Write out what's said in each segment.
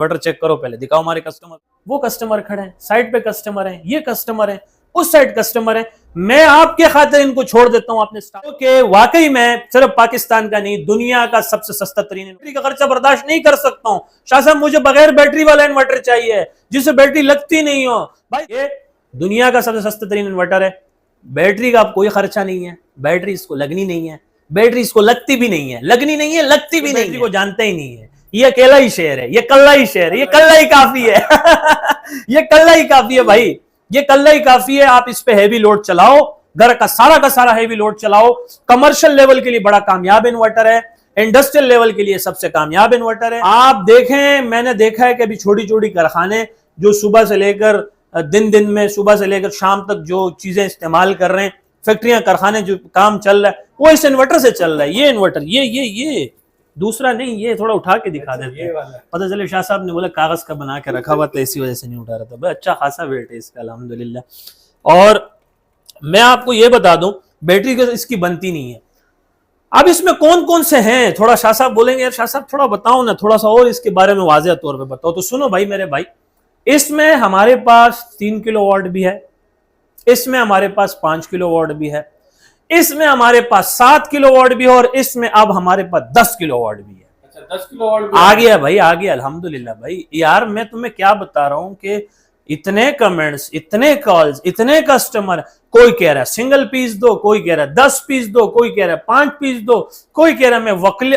Inverter check करो पहले, दिखाओ हमारे कस्टमर। वो कस्टमर खड़े हैं, साइड पे कस्टमर हैं, ये कस्टमर हैं, उस साइड कस्टमर है। मैं आपके खातिर इनको छोड़ देता हूं अपने स्टाफ के। वाकई मैं सिर्फ पाकिस्तान का नहीं, दुनिया का सबसे सस्ता तरीन बैटरी का खर्चा बर्दाश्त नहीं कर सकता हूं। शाह साहब मुझे बगैर बैटरी वाला इन्वर्टर चाहिए जिससे बैटरी लगती नहीं हो। भाई ये दुनिया का सबसे सस्ता तरीन इन्वर्टर है, बैटरी का कोई खर्चा नहीं है, बैटरी इसको लगनी नहीं है, बैटरी इसको लगती भी नहीं है, लगनी नहीं है, लगती भी नहीं है, को जानते ही नहीं है। ये अकेला ही शेर है, ये कल्ला ही शेर है, ये कल्ला ही काफी है ये कल्ला ही काफी है भाई, ये कल्ला ही काफी है। आप इस पे हैवी लोड चलाओ, घर का सारा हैवी लोड चलाओ। कमर्शियल लेवल के लिए बड़ा कामयाब इन्वर्टर है, इंडस्ट्रियल लेवल के लिए सबसे कामयाब इन्वर्टर है। आप देखें, मैंने देखा है कि अभी छोटी छोटी कारखाने जो सुबह से लेकर दिन में सुबह से लेकर शाम तक जो चीजें इस्तेमाल कर रहे हैं, फैक्ट्रियां कारखाने जो काम चल रहा है वो इस इन्वर्टर से चल रहा है। ये इन्वर्टर ये दूसरा नहीं, ये थोड़ा उठा के दिखा देते हैं, पता चले शाह साहब ने बोला कागज का बना के रखा हुआ था इसी वजह से नहीं उठा रहा था। भाई अच्छा खासा वेट है इसका अल्हम्दुलिल्लाह। और मैं आपको ये बता दूं, बैटरी के इसकी बनती नहीं है। अब इसमें कौन कौन से हैं, थोड़ा शाह साहब बोलेंगे यार शाह साहब थोड़ा बताओ ना, थोड़ा सा और इसके बारे में वाज़ेह तौर पे बताओ। तो सुनो भाई मेरे भाई, इसमें हमारे पास 3 किलोवाट भी है, इसमें हमारे पास 5 किलोवाट भी है, इसमें हमारे पास 7 किलोवाट भी है, और इसमें अब हमारे पास 10 किलोवाट भी है। अच्छा 10 किलोवाट आ गया भाई, आ गया अल्हम्दुलिल्लाह। भाई यार मैं तुम्हें क्या बता रहा हूं कि इतने कमेंट्स, इतने कॉल्स, इतने कस्टमर, कोई कह रहा है सिंगल पीस दो, कोई कह रहा है 10 पीस दो, कोई कह रहा है 5 पीस दो, कोई कह रहा है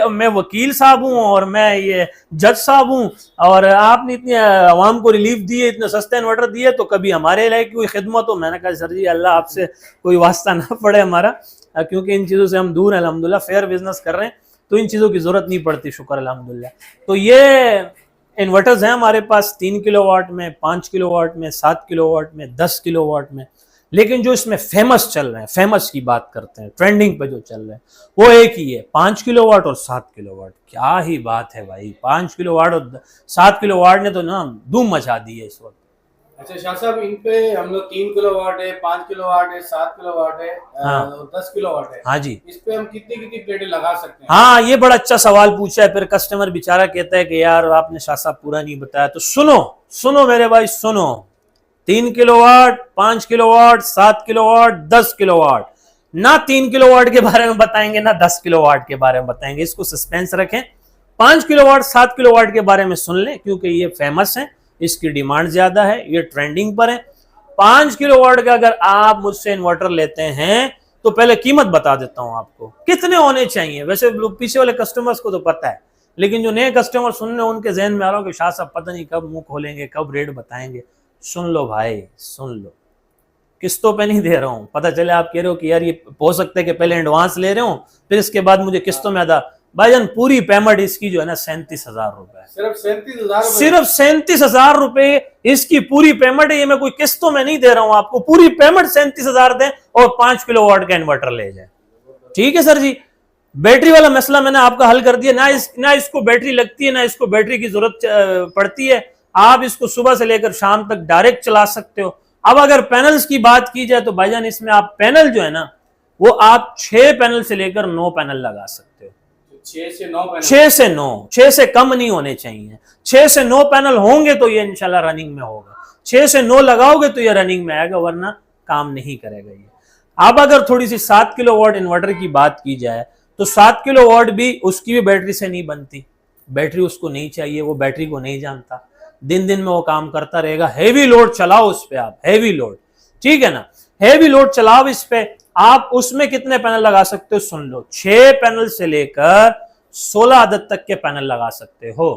मैं वकील साहब हूं और मैं ये जज साहब हूं, और आपने इतनी आवाम को रिलीफ दी है, इतने सस्ते इन्वर्टर दिए, तो कभी हमारे लिए कोई खिदमत हो। मैंने कहा सर जी अल्लाह आपसे कोई वास्ता ना पड़े हमारा, क्योंकि इन चीज़ों से हम दूर हैं अल्हम्दुलिल्लाह, फेयर बिजनेस कर रहे हैं तो इन चीज़ों की जरूरत नहीं पड़ती, शुक्र अल्हम्दुलिल्लाह। तो ये इन्वर्टर्स हैं हमारे पास 3 किलोवाट में, 5 किलोवाट में, 7 किलोवाट में, 10 किलोवाट में। लेकिन जो इसमें फेमस चल रहे हैं, फेमस की बात करते हैं, ट्रेंडिंग पे जो चल रहे हैं, वो एक ही है, 5 किलोवाट और 7 किलोवाट। क्या ही बात है भाई, 5 किलोवाट और 7 किलोवाट ने तो ना धूम मचा दी है इस वक्त। अच्छा शाह साहब, इन पे हम लोग 3 किलोवाट है, 5 किलोवाट है, 7 किलोवाट है, हाँ। 10 किलोवाट है। हाँ जी, इस पे हम कितनी प्लेटें लगा सकते हैं? हाँ ये बड़ा अच्छा सवाल पूछा है। फिर कस्टमर बेचारा कहता है कि यार आपने शाह साहब पूरा नहीं बताया। तो सुनो मेरे भाई सुनो, 3 किलोवाट, 5 किलोवाट, 7 किलोवाट, 10 किलोवाट। ना 3 किलोवाट के बारे में बताएंगे ना 10 किलोवाट के बारे में बताएंगे, इसको सस्पेंस रखें। 5 किलोवाट 7 किलोवाट के बारे में सुन लें, क्योंकि ये फेमस है, इसकी डिमांड ज्यादा है, ये ट्रेंडिंग पर है। 5 किलोवाट का अगर आप मुझसे इन्वर्टर लेते हैं तो पहले कीमत बता देता हूं आपको कितने होने चाहिए। वैसे पीछे वाले कस्टमर्स को तो पता है, लेकिन जो नए कस्टमर सुनने उनके जहन में आ रहा हो कि शाह साहब पता नहीं कब मुंह खोलेंगे, कब रेट बताएंगे। सुन लो भाई सुन लो, किस्तों पे नहीं दे रहा हूं। पता चले आप कह रहे हो कि यार ये हो सकता है कि पहले एडवांस ले रहे हो फिर इसके बाद मुझे किस्तों में अदा। भाईजान पूरी पेमेंट इसकी जो है ना 37,000 रुपए, सिर्फ 37,000, सिर्फ 37,000 रुपए इसकी पूरी पेमेंट है। ये मैं कोई किस्तों में नहीं दे रहा हूं आपको, पूरी पेमेंट 37,000 दें और 5 किलोवाट का इन्वर्टर ले जाए। ठीक है सर जी। बैटरी वाला मसला मैंने आपका हल कर दिया, ना इसको बैटरी लगती है, ना इसको बैटरी की जरूरत पड़ती है। आप इसको सुबह से लेकर शाम तक डायरेक्ट चला सकते हो। अब अगर पैनल्स की बात की जाए तो भाईजान इसमें आप पैनल जो है ना वो आप 6 पैनल से लेकर 9 पैनल लगा सकते हो। 6 से 9 पैनल, 6 से 9, 6 से कम नहीं होने चाहिए। 6 से 9 पैनल होंगे तो ये इंशाल्लाह रनिंग में होगा। 6 से 9 लगाओगे तो ये रनिंग में आएगा, वरना काम नहीं करेगा ये। अब अगर थोड़ी सी 7 किलोवाट इन्वर्टर की बात की जाए तो 7 किलोवाट भी उसकी भी बैटरी से नहीं बनती, बैटरी उसको नहीं चाहिए, वो बैटरी को नहीं जानता, दिन में वो काम करता रहेगा। हैवी लोड चलाओ उस पे आप, हैवी लोड, ठीक है ना, हैवी लोड चलाओ इस पे। आप उसमें कितने पैनल लगा सकते हो सुन लो, 6 पैनल से लेकर 16 अदद तक के पैनल लगा सकते हो।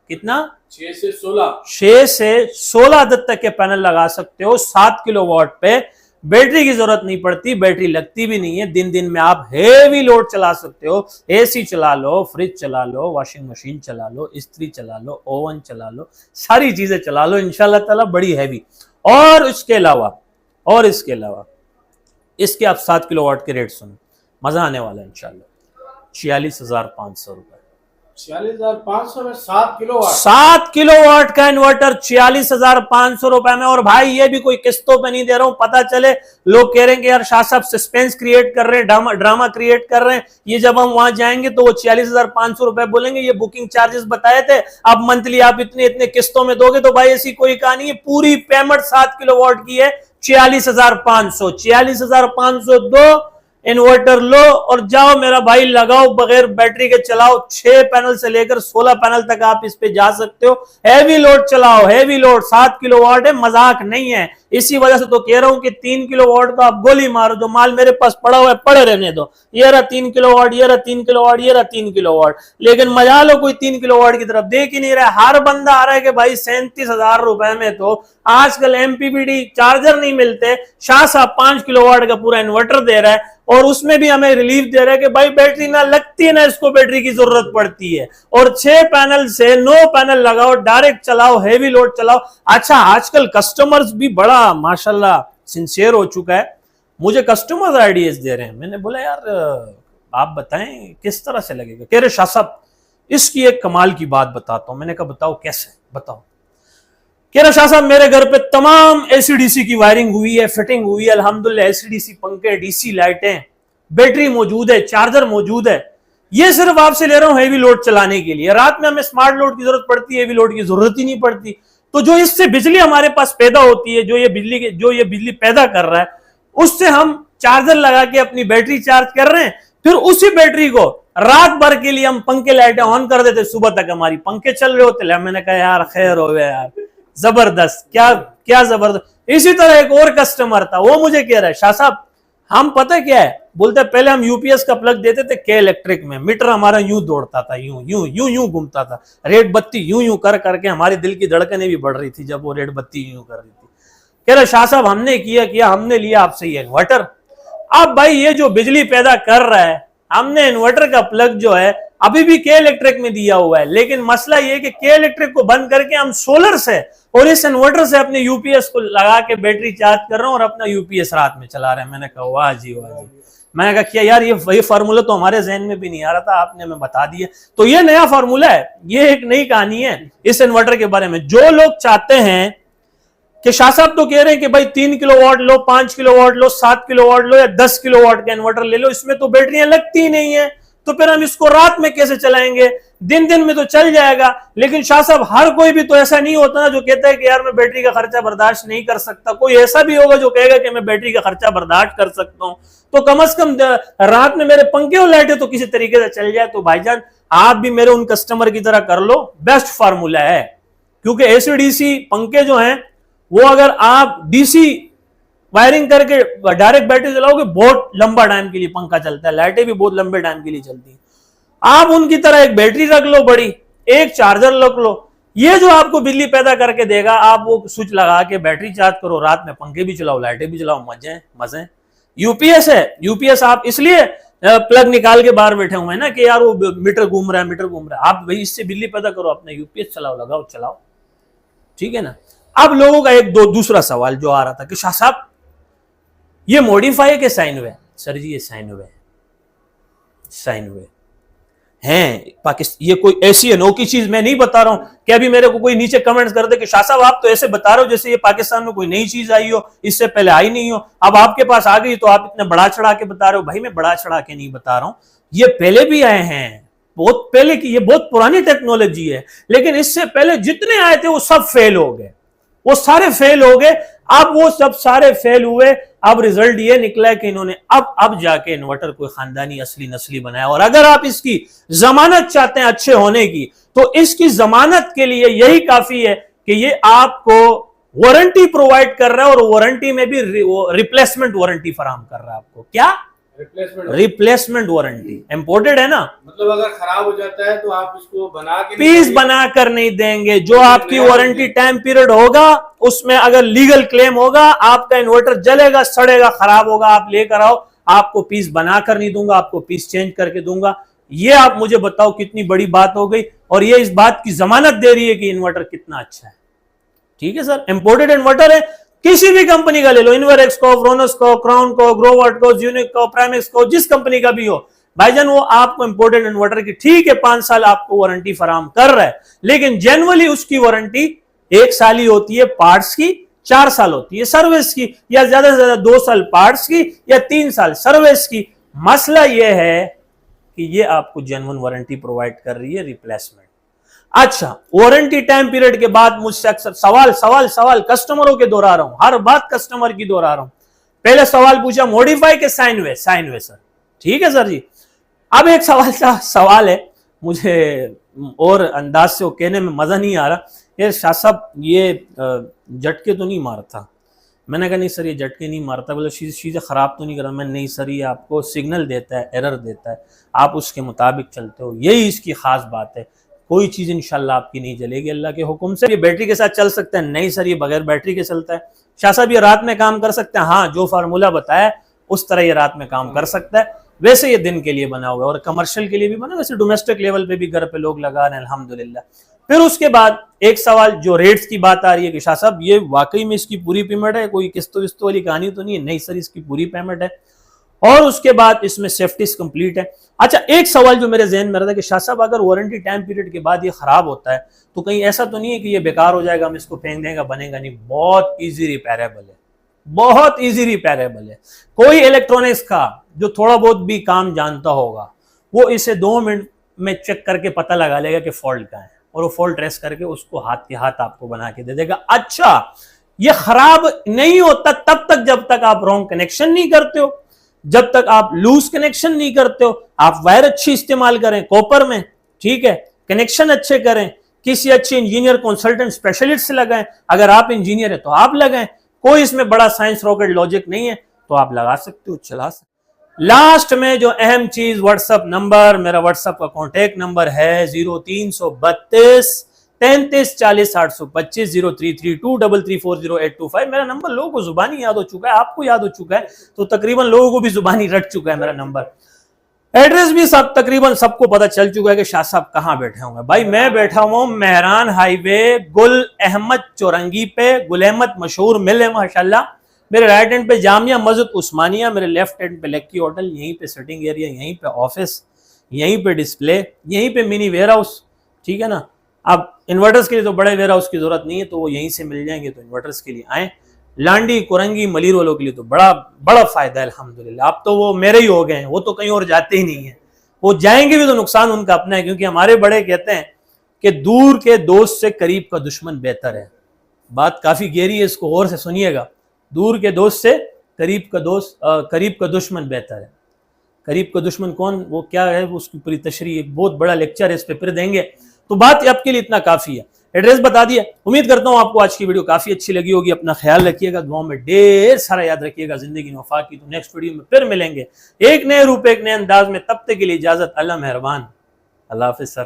कितना? 6 से 16, 6 से 16 अदद तक के पैनल लगा सकते हो। 7 किलोवाट पे बैटरी की जरूरत नहीं पड़ती, बैटरी लगती भी नहीं है। दिन में आप हेवी लोड चला सकते हो, एसी चला लो, फ्रिज चला लो, वॉशिंग मशीन चला लो, इस्त्री चला लो, ओवन चला लो, सारी चीजें चला लो इंशाल्लाह ताला, बड़ी हैवी। और इसके अलावा इसके आप 7 किलोवाट के रेट सुनो, मजा आने वाला है इंशाल्लाह। 46,500 रुपए, 46,500 में 7 किलोवाट। 7 किलोवाट का इन्वर्टर 46,500 रुपए में। और भाई ये भी कोई किस्तों पे नहीं दे रहा हूं, पता चले लोग कह रहे हैं कि यार शाह साहब सस्पेंस क्रिएट कर रहे हैं, ड्रामा क्रिएट कर रहे हैं। ये जब हम वहां जाएंगे तो वो 46,500 रुपए बोलेंगे, ये बुकिंग चार्जेस बताए थे, अब मंथली आप इतने इतने किस्तों में दोगे। तो भाई ऐसी कोई कहानी है, पूरी पेमेंट 7 किलोवाट की है 46,500। 46,500 दो, इन्वर्टर लो और जाओ मेरा भाई, लगाओ, बगैर बैटरी के चलाओ। 6 पैनल से लेकर 16 पैनल तक आप इस पे जा सकते हो। हैवी लोड चलाओ, हैवी लोड 7 किलोवाट है, मजाक नहीं है। इसी वजह से तो कह रहा हूं कि 3 किलोवाट का आप गोली मारो, जो माल मेरे पास पड़ा हुआ है पड़े रहने दो। ये रहा 3 किलोवाट, ये रहा 3 किलोवाट, ये रहा 3 किलोवाट। लेकिन मजा लो, कोई 3 किलोवाट की तरफ देख ही नहीं रहा है। हर बंदा आ रहा है कि भाई 37,000 रुपए में तो आजकल एमपीपीटी चार्जर नहीं मिलते, शाह साहब 5 किलोवाट का पूरा इन्वर्टर दे रहा है और उसमें भी हमें रिलीफ दे रहा है कि भाई बैटरी ना लगती है ना इसको बैटरी की जरूरत पड़ती है। और 6 पैनल से 9 पैनल लगाओ, डायरेक्ट चलाओ, हैवी लोड चलाओ। अच्छा, आजकल कस्टमर्स भी बड़ा माशाल्लाह सिंसियर हो चुका है, मुझे कस्टमर्स आइडियाज दे रहे हैं। मैंने बोला यार आप बताएं किस तरह से लगेगा। कह रहे शाह साहब इसकी एक कमाल की बात बताता हूं। मैंने कहा बताओ कैसे, बताओ। कह रहा शाह साहब मेरे घर पे तमाम एसीडीसी की वायरिंग हुई है, फिटिंग हुई है अल्हम्दुलिल्लाह, एसीडीसी पंखे, डीसी लाइटें, बैटरी मौजूद है, चार्जर मौजूद है। ये सिर्फ आपसे ले रहा हूं हैवी लोड चलाने के लिए। रात में हमें स्मार्ट लोड की जरूरत पड़ती है, हैवी लोड की जरूरत ही नहीं पड़ती। तो जो इससे बिजली हमारे पास पैदा होती है, जो ये बिजली पैदा कर रहा है, उससे हम चार्जर लगा के अपनी बैटरी चार्ज कर रहे हैं। फिर उसी बैटरी को रात भर के लिए हम पंखे लाइटें ऑन कर देते, सुबह तक हमारी पंखे चल रहे होते। मैंने कहा यार खैर हो गया यार, जबरदस्त, क्या क्या जबरदस्त। इसी तरह एक और कस्टमर था, वो मुझे कह रहा है शाह साहब हम पता क्या है, बोलते पहले हम यूपीएस का प्लग देते थे के इलेक्ट्रिक में, मीटर हमारा यूं दौड़ता था, यूं यूं यूं यूं घूमता था, रेड बत्ती यूं यूं कर करके हमारे दिल की धड़कनें भी बढ़ रही थी जब वो रेड बत्ती यूं कर रही थी। कह रहा शाह साहब हमने किया हमने लिया आपसे ये इन्वर्टर। अब भाई ये जो बिजली पैदा कर रहा है, हमने इन्वर्टर का प्लग जो है अभी भी के इलेक्ट्रिक में दिया हुआ है, लेकिन मसला ये कि के इलेक्ट्रिक को बंद करके हम सोलर से और इस इन्वर्टर से अपने यूपीएस को लगा के बैटरी चार्ज कर रहे हैं और अपना यूपीएस रात में चला रहे हैं। मैंने कहा वाह जी वाह जी। मैंने कहा क्या यार, ये फार्मूला तो हमारे जहन में भी नहीं आ रहा था, आपने हमें बता दिया। तो ये नया फार्मूला है, ये एक नई कहानी है इस इन्वर्टर के बारे में। जो लोग चाहते हैं कि शाह साहब तो कह रहे हैं कि भाई 3 किलोवाट लो, 5 किलोवाट लो, 7 किलोवाट लो या 10 किलोवाट का इन्वर्टर ले लो, इसमें तो बैटरियां लगती ही नहीं है, तो फिर हम इसको रात में कैसे चलाएंगे, दिन में तो चल जाएगा। लेकिन शाह साहब हर कोई भी तो ऐसा नहीं होता ना जो कहता है कि यार मैं बैटरी का खर्चा बर्दाश्त नहीं कर सकता। कोई ऐसा भी होगा जो कहेगा कि मैं बैटरी का खर्चा बर्दाश्त कर सकता हूं, तो कम से कम रात में मेरे पंखे और लाइटें तो किसी तरीके से चल जाए। तो भाईजान आप भी मेरे उन कस्टमर की तरह कर लो, बेस्ट फार्मूला है। क्योंकि एसीडीसी पंखे जो हैं वो अगर आप डीसी वायरिंग करके डायरेक्ट बैटरी चलाओगे बहुत लंबा टाइम के लिए पंखा चलता है, लाइटें भी बहुत लंबे टाइम के लिए चलती है। आप उनकी तरह एक बैटरी रख लो बड़ी, एक चार्जर रख लो, ये जो आपको बिजली पैदा करके देगा, आप वो स्विच लगा के बैटरी चार्ज करो, रात में पंखे भी चलाओ, लाइटें भी चलाओ, मजे। यूपीएस है, यूपीएस आप इसलिए प्लग निकाल के बाहर बैठे हुए हैं ना कि यार वो मीटर घूम रहा है, आप भाई इससे बिजली पैदा करो, अपना यूपीएस चलाओ, लगाओ, चलाओ, ठीक है ना। अब लोगों का एक दूसरा सवाल जो आ रहा था कि शाह साहब ये मॉडिफाई के साइन हुए। सर जी ये साइन हुए हैं पाकिस्तान। ये कोई ऐसी अनोखी चीज मैं नहीं बता रहा हूं कि अभी मेरे को कोई नीचे कमेंट्स कर दे कि शाह साहब आप तो ऐसे बता रहे हो जैसे ये पाकिस्तान में कोई नई चीज आई हो, इससे पहले आई नहीं हो, अब आपके पास आ गई तो आप इतने बड़ा चढ़ा के बता रहे हो। भाई मैं बड़ा चढ़ा के नहीं बता रहा हूं, ये पहले भी आए हैं, बहुत पहले की, ये बहुत पुरानी टेक्नोलॉजी है। लेकिन इससे पहले जितने आए थे वो सब फेल हो गए, वो सारे फेल हो गए। अब वो सब सारे फेल हुए, अब रिजल्ट ये निकला है कि इन्होंने अब जाके इन्वर्टर कोई खानदानी असली नस्ली बनाया। और अगर आप इसकी जमानत चाहते हैं अच्छे होने की, तो इसकी जमानत के लिए यही काफी है कि ये आपको वारंटी प्रोवाइड कर रहा है और वारंटी में भी रिप्लेसमेंट वारंटी फराहम कर रहा है आपको। क्या रिप्लेसमेंट वारंटी इंपोर्टेड है ना, मतलब अगर खराब हो जाता है तो आप इसको बना के पीस बनाकर नहीं देंगे। जो आपकी वारंटी टाइम पीरियड होगा उसमें अगर लीगल क्लेम होगा, आपका इन्वर्टर जलेगा, सड़ेगा, खराब होगा, आप लेकर आओ, आपको पीस बनाकर नहीं दूंगा, आपको पीस चेंज करके दूंगा। ये आप मुझे बताओ कितनी बड़ी बात हो गई, और ये इस बात की जमानत दे रही है कि इन्वर्टर कितना अच्छा है। ठीक है सर, इंपोर्टेड इन्वर्टर है, किसी भी कंपनी का ले लो, इन्वरएक्स को, फ्रोनस को, क्राउन को, ग्रोवर्ट को, यूनिक को, प्राइमेक्स को, जिस कंपनी का भी हो, भाईजान वो आपको इंपोर्टेड इन्वर्टर की ठीक है 5 साल आपको वारंटी फराम कर रहा है, लेकिन जनरली उसकी वारंटी 1 साल ही होती है पार्ट्स की, 4 साल होती है सर्विस की, या ज्यादा से ज्यादा 2 साल पार्ट्स की या 3 साल सर्विस की। मसला यह है कि ये आपको जेन्युइन वारंटी प्रोवाइड कर रही है रिप्लेसमेंट। अच्छा, वारंटी टाइम पीरियड के बाद मुझसे अक्सर सवाल कस्टमरों के दोहरा रहा हूं, हर बात कस्टमर की दोहरा रहा हूं। पहले सवाल पूछा मॉडिफाई के साइन वे सर, ठीक है सर जी। अब एक सवाल है, मुझे और अंदाज से वो कहने में मजा नहीं आ रहा, ये शाह साहब ये झटके तो नहीं मारता। मैंने कहा नहीं सर ये झटके नहीं मारता, बोले चीज़ें ख़राब तो नहीं कर रहा। मैं नहीं सर ये आपको सिग्नल देता है, एरर देता है, आप उसके मुताबिक चलते हो, यही इसकी खास बात है। कोई चीज़ इंशाल्लाह आपकी नहीं जलेगी अल्लाह के हुक्म से। ये बैटरी के साथ चल सकता है, नहीं सर ये बगैर बैटरी के चलता है। शाह साहब ये रात में काम कर सकते हैं, हाँ जो फार्मूला बताया उस तरह ये रात में काम कर सकता है। वैसे ये दिन के लिए बना हुआ है और कमर्शियल के लिए भी बना, वैसे डोमेस्टिक लेवल पे भी घर पे लोग लगा रहे हैं अल्हम्दुलिल्लाह। फिर उसके बाद एक सवाल जो रेट्स की बात आ रही है कि शाह साहब ये वाकई में इसकी पूरी पेमेंट है, कोई किस्तों विस्तों वाली कहानी तो नहीं है? नहीं सर इसकी पूरी पेमेंट है और उसके बाद इसमें सेफ्टीज कंप्लीट है। अच्छा, एक सवाल जो मेरे जहन में रहा था कि शाह साहब अगर वारंटी टाइम पीरियड के बाद ये खराब होता है तो कहीं ऐसा तो नहीं है कि ये बेकार हो जाएगा, हम इसको फेंक देंगे, बनेगा नहीं? बहुत ईजी रिपेयरेबल है, बहुत ईजी रिपेयरेबल है। कोई इलेक्ट्रॉनिक्स का जो थोड़ा बहुत भी काम जानता होगा वो इसे 2 मिनट में चेक करके पता लगा लेगा कि फॉल्ट कहाँ है और वो फॉल्ट ट्रेस करके उसको हाथ के हाथ आपको बना के दे देगा। अच्छा, ये खराब नहीं होता तब तक जब तक आप रॉन्ग कनेक्शन नहीं करते हो, जब तक आप लूज कनेक्शन नहीं करते हो। आप वायर अच्छी इस्तेमाल करें कॉपर में, ठीक है, कनेक्शन अच्छे करें, किसी अच्छे इंजीनियर कंसल्टेंट स्पेशलिस्ट से लगाएं। अगर आप इंजीनियर है तो आप लगाएं, कोई इसमें बड़ा साइंस रॉकेट लॉजिक नहीं है, तो आप लगा सकते हो, चला सकते। लास्ट में जो अहम चीज, व्हाट्सएप नंबर, मेरा व्हाट्सएप का कॉन्टेक्ट नंबर है 0332 33 40 825 033233400825। मेरा नंबर लोगों को जुबानी याद हो चुका है, आपको याद हो चुका है, तो तकरीबन लोगों को भी जुबानी रट चुका है मेरा नंबर। एड्रेस भी सब तकरीबन सबको पता चल चुका है कि शाह साहब कहाँ बैठे होंगे। भाई मैं बैठा हुआ हूँ मेहरान हाईवे, गुल अहमद चौरंगी पे, गुल अहमद मशहूर मिल है माशाल्लाह। मेरे राइट हैंड पे जामिया मस्जिद उस्मानिया, मेरे लेफ्ट हैंड पे लक्की होटल, यहीं पे सिटिंग एरिया, यहीं पे ऑफिस, यहीं पे डिस्प्ले, यहीं पे मिनी वेयर हाउस, ठीक है ना। अब इन्वर्टर्स के लिए तो बड़े वेयर हाउस की जरूरत नहीं है, तो वो यहीं से मिल जाएंगे, तो इन्वर्टर्स के लिए आए। लांडी कुरंगी मलीर वालों के लिए तो बड़ा बड़ा फायदा है अल्हम्दुलिल्लाह। अब तो वो मेरे ही हो गए हैं, वो तो कहीं और जाते ही नहीं है, वो जाएंगे भी तो नुकसान उनका अपना है, क्योंकि हमारे बड़े कहते हैं कि दूर के दोस्त से करीब का दुश्मन बेहतर है। बात काफी गहरी है, इसको और से सुनिएगा। दूर के दोस्त से करीब का दुश्मन बेहतर है। करीब का दुश्मन कौन, वो क्या है, वो उसकी पूरी तशरीह, एक बहुत बड़ा लेक्चर है इस पे, फिर देंगे। तो बात आपके लिए इतना काफी है, एड्रेस बता दिया। उम्मीद करता हूँ आपको आज की वीडियो काफी अच्छी लगी होगी। अपना ख्याल रखिएगा, दुआओं में ढेर सारा याद रखिएगा। जिंदगी में वफा की। तो नेक्स्ट वीडियो में फिर मिलेंगे एक नए रूप एक नए अंदाज में। तब तक के लिए इजाजत, अल्लाह मेहरबान, अल्लाह हाफिज सर।